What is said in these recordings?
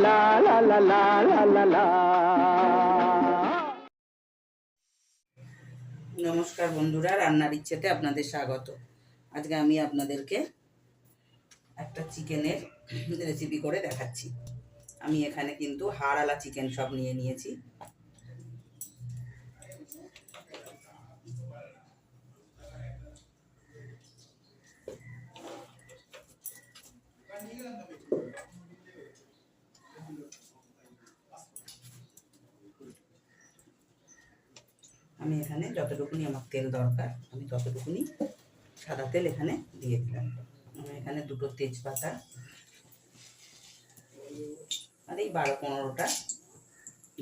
লা লা লা লা লা লা লা। নমস্কার বন্ধুরা, রান্নার ইচ্ছেতে আপনাদের স্বাগত। আজকে আমি আপনাদেরকে একটা চিকেনের রেসিপি করে দেখাচ্ছি। আমি এখানে কিন্তু হাড়ওয়ালা চিকেন সব নিয়ে নিয়েছি। আমি এখানে যতটুকুনি আমার তেল দরকার আমি ততটুকুনি সাদা তেল এখানে দিয়ে দিলাম। আমি এখানে দুটো তেজপাতা আর এই 12-15টা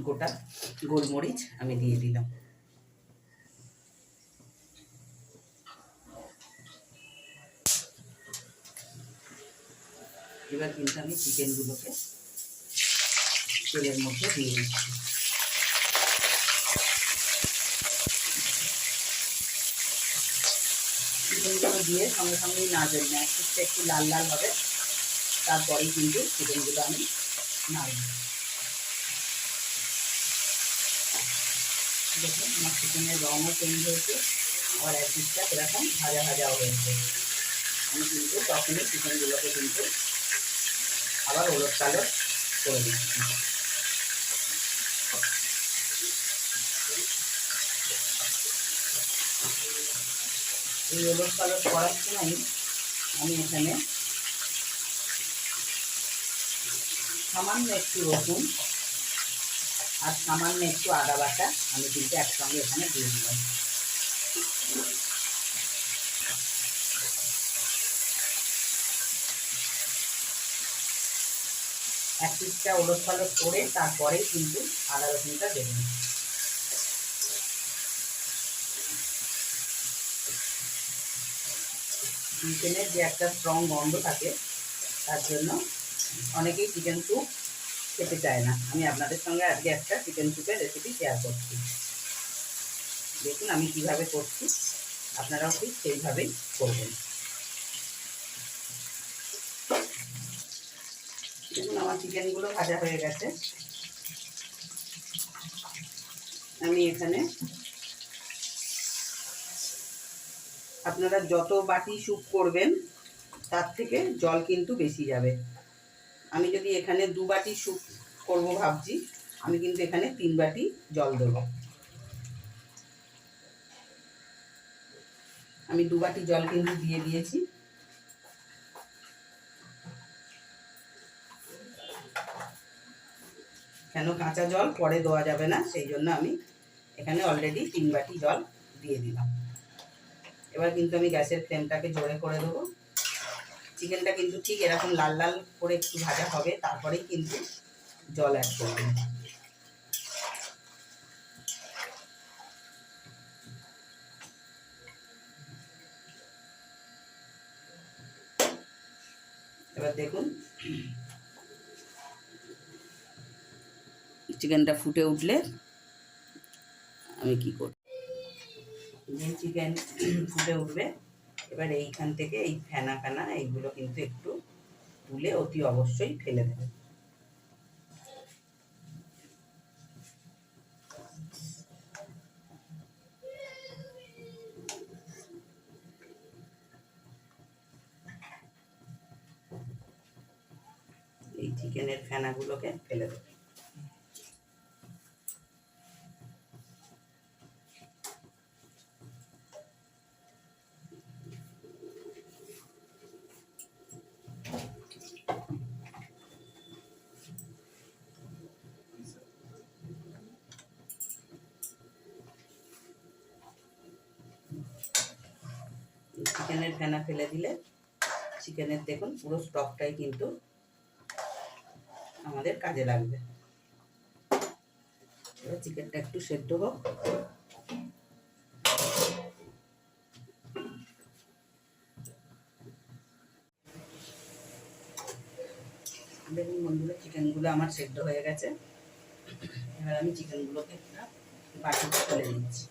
গোটা গোলমরিচ আমি দিয়ে দিলাম। এবার কিন্তু আমি চিকেনগুলোকে তেলের মধ্যে দিয়ে দিচ্ছি। চিকেনগুলো দিয়ে সঙ্গে সঙ্গেই নাড়বেন না, একটু লাল লাল হবে, তারপরেই কিন্তু চিকেনগুলো আমি নাড়ব। দেখুন আমার চিকেনের রঙও চেঞ্জ হয়েছে, আবার একদিকটা এরকম ভাজা ভাজাও হয়েছে। আমি কিন্তু তখনই চিকেনগুলোকে কিন্তু আবার ওলট পালট করে দিচ্ছি। এই ওলট পালট করার সময় আমি এখানে সামান্য একটু রসুন আর সামান্য একটু আদা বাটা আমি কিন্তু একসঙ্গে এখানে দিয়ে দিলাম। এক পিসটা ওলট পালট করে তারপরেই কিন্তু আদা রসুনটা দেবেন। চিকেনের যে একটা স্ট্রং গন্ধ থাকে তার জন্য অনেকেই চিকেন স্যুপ খেতে চায় না। আমি আপনাদের সঙ্গে আজকে একটা চিকেন স্যুপের রেসিপি শেয়ার করছি। দেখুন আমি কিভাবে করছি, আপনারাও ঠিক সেইভাবেই করবেন। দেখুন আমার চিকেনগুলো ভাজা হয়ে গেছে। আমি এখানে আপনারা যত বাটি স্যুপ করবেন তার থেকে জল কিন্তু বেশি যাবে। আমি যদি এখানে 2 বাটি স্যুপ করবো ভাবছি, আমি কিন্তু এখানে 3 বাটি জল দেবো। আমি 2 বাটি জল কিন্তু দিয়ে দিয়েছি। কেন কাঁচা জল পরে দেওয়া যাবে না, সেই জন্য আমি এখানে অলরেডি 3 বাটি জল দিয়ে দিলাম। এবার কিন্তু আমি গ্যাসের ফ্লেমটাকে জোরে করে দেবো। চিকেনটা কিন্তু ঠিক এরকম লাল লাল করে একটু ভাজা হবে, তারপরেই কিন্তু জল অ্যাড করবেন। এবার দেখুন চিকেনটা ফুটে উঠলে আমি কি করব, যে চিকেন ফুটে উঠবে এবার এইখান থেকে এই ফেনা ফেনা এইগুলো কিন্তু একটু তুলে অতি অবশ্যই ফেলে দেবে। এই চিকেনের ফেনাগুলোকে ফেলে দেবে। চিকেনের ফেনা ফেলে দিলে চিকেনের দেখুন পুরো স্টকটাই কিন্তু আমাদের কাজে লাগবে। এবার চিকেনটা একটু সেদ্ধ হোক। দেখুন বন্ধুরা চিকেনগুলো আমার সেদ্ধ হয়ে গেছে। এবার আমি চিকেনগুলোকে একটা বাটিতে তুলে নিচ্ছি।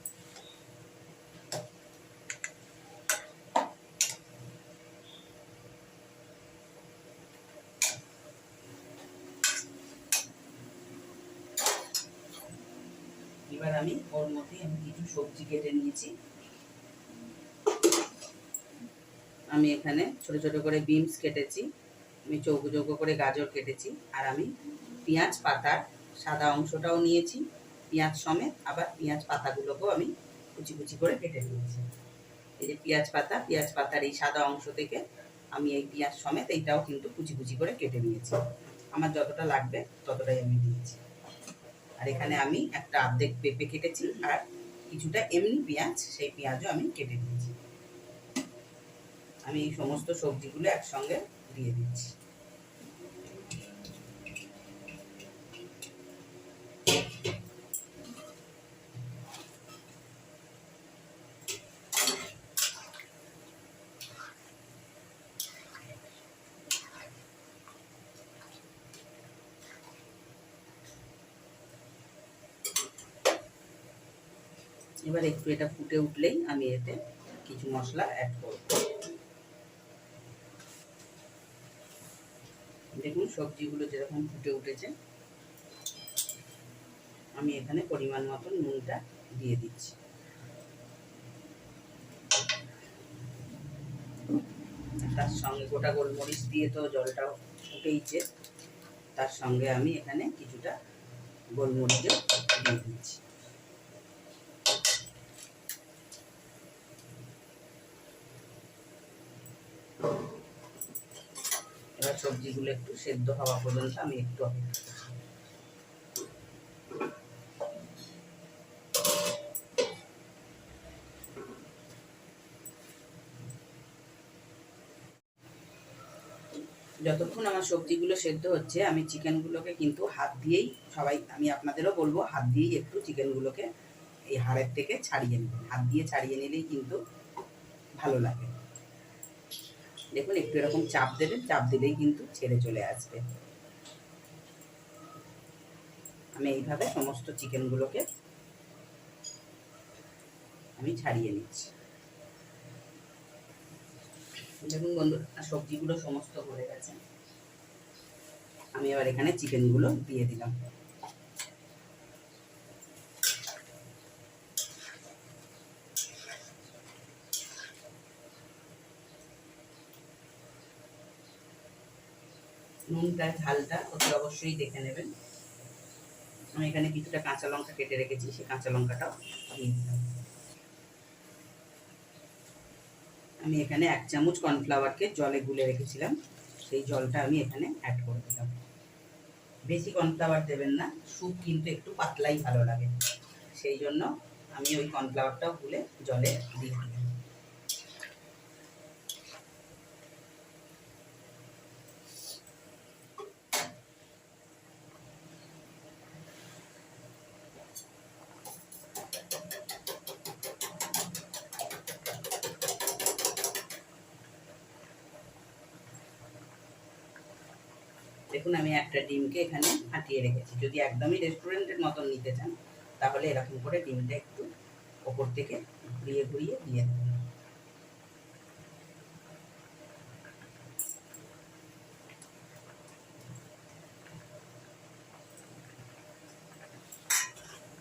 এবার আমি ওর মধ্যে আমি কিছু সবজি কেটে নিয়েছি। আমি এখানে ছোট ছোট করে বিনস কেটেছি, আমি চৌকো চৌকো করে গাজর কেটেছি, আর আমি পেঁয়াজ পাতার সাদা অংশটাও নিয়েছি পেঁয়াজ সমেত, আবার পেঁয়াজ পাতাগুলোকেও আমি কুচি কুচি করে কেটে নিয়েছি। এই যে পেঁয়াজ পাতার এই সাদা অংশ থেকে আমি এই পেঁয়াজ সমেত এইটাও কিন্তু কুচি কুচি করে কেটে নিয়েছি। আমার যতটা লাগবে ততটাই আমি দিয়েছি। আর এখানে আমি একটা অর্ধেক পেঁপে কেটেছি, আর কিছুটা এমনি পেঁয়াজ, সেই পেঁয়াজও আমি কেটে নিয়েছি। আমি এই সমস্ত সবজিগুলো একসঙ্গে দিয়ে দিচ্ছি। এবার একটু এটা ফুটে উঠলেই আমি এতে কিছু মশলা অ্যাড করব। দেখুন সবজিগুলো যেরকম ফুটে উঠেছে, আমি এখানে পরিমাণ মতন নুনটা দিয়ে দিচ্ছি। তার সঙ্গে গোটা গোলমরিচ দিয়ে তো জলটা ফুটেইছে, তার সঙ্গে আমি এখানে কিছুটা গোলমরিচও দিয়ে দিচ্ছি। এবার সবজিগুলো একটু সেদ্ধ হওয়া পর্যন্ত আমি একটু অপেক্ষা করছি। যতক্ষণ আমার সবজিগুলো সেদ্ধ হচ্ছে, আমি চিকেনগুলোকে কিন্তু হাত দিয়েই, আমি আপনাদেরও বলবো হাত দিয়েই একটু চিকেনগুলোকে এই হাড়ের থেকে ছাড়িয়ে নেবেন। হাত দিয়ে ছাড়িয়ে নিলেই কিন্তু ভালো লাগে। দেখুন একটু এরকম চাপ দেবেন, চাপ দিলেই কিন্তু ছেড়ে চলে আসবে। আমি এইভাবে সমস্ত চিকেনগুলোকে আমি ছাড়িয়ে নিচ্ছি। দেখুন বন্ধুরা, সবজিগুলো সমস্ত হয়ে গেছে। আমি এবার এখানে চিকেনগুলো দিয়ে দিলাম। নুনটা ঝালটা অতি অবশ্যই দেখে নেবেন। আমি এখানে কিছুটা কাঁচা লঙ্কা কেটে রেখেছি, সেই কাঁচা লঙ্কাটাও দিয়ে দিলাম। আমি এখানে 1 চামচ কর্নফ্লাওয়ারকে জলে গুলে রেখেছিলাম, সেই জলটা আমি এখানে অ্যাড করে দিলাম। বেশি কর্নফ্লাওয়ার দেবেন না, স্যুপ কিন্তু একটু পাতলাই ভালো লাগে, সেই জন্য আমি ওই কর্নফ্লাওয়ারটাও গুলে জলে দিয়ে দিলাম। দেখুন আমি একটা ডিমকে এখানে ফাটিয়ে রেখেছি। যদি একদমই রেস্টুরেন্টের মতন নিতে চান, তাহলে এরকম করে ডিমটা একটু ওপর থেকে ঘুরিয়ে ঘুরিয়ে দিয়ে দেবেন।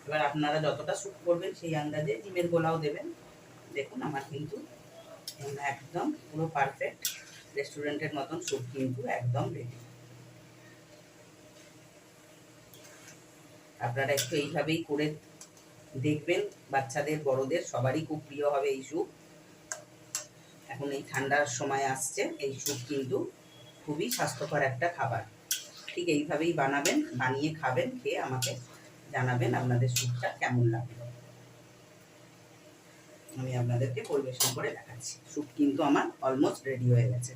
এবার আপনারা যতটা স্যুপ করবেন সেই আন্দাজে ডিমের গোলাও দেবেন। দেখুন আমার কিন্তু একদম পুরো পারফেক্ট রেস্টুরেন্টের মতন স্যুপ কিন্তু একদম রেডি। আপনারা একটু এইভাবেই করে দেখবেন, বাচ্চাদের বড়দের সবারই খুব প্রিয় হবে এই স্যুপ। এখন এই ঠান্ডার সময় আসছে, এই স্যুপ কিন্তু খুবই স্বাস্থ্যকর একটা খাবার। ঠিক এইভাবেই বানাবেন, বানিয়ে খাবেন, খেয়ে আমাকে জানাবেন আপনাদের স্যুপটা কেমন লাগলো। আমি আপনাদেরকে পরিবেশন করে দেখাচ্ছি। স্যুপ কিন্তু আমার অলমোস্ট রেডি হয়ে গেছে।